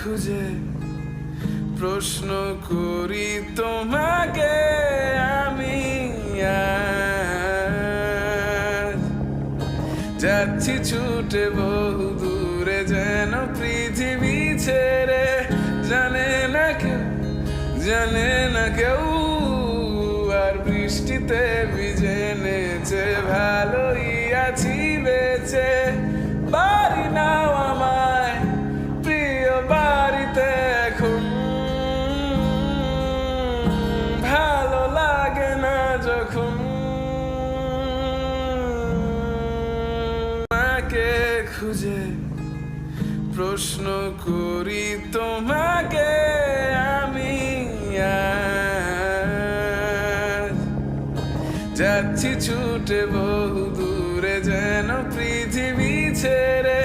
খুঁজে প্রশ্ন করি তোমাকে আমি আজ। যাচ্ছি ছুটে বহু দূরে যেন পৃথিবী ছেড়ে, জানে না কেউ আর বৃষ্টিতে ভিজে নেচে ভালোই আছি বেঁচে। বাড়ি নাও আমায় প্রিয় বাড়িতে এখন, ভালো লাগে না যখন তোমাকে খুঁজে প্রশ্ন করি তোমাকে আমি আজ। যাচ্ছি ছুটে বহু দূরে যেন পৃথিবী ছেড়ে,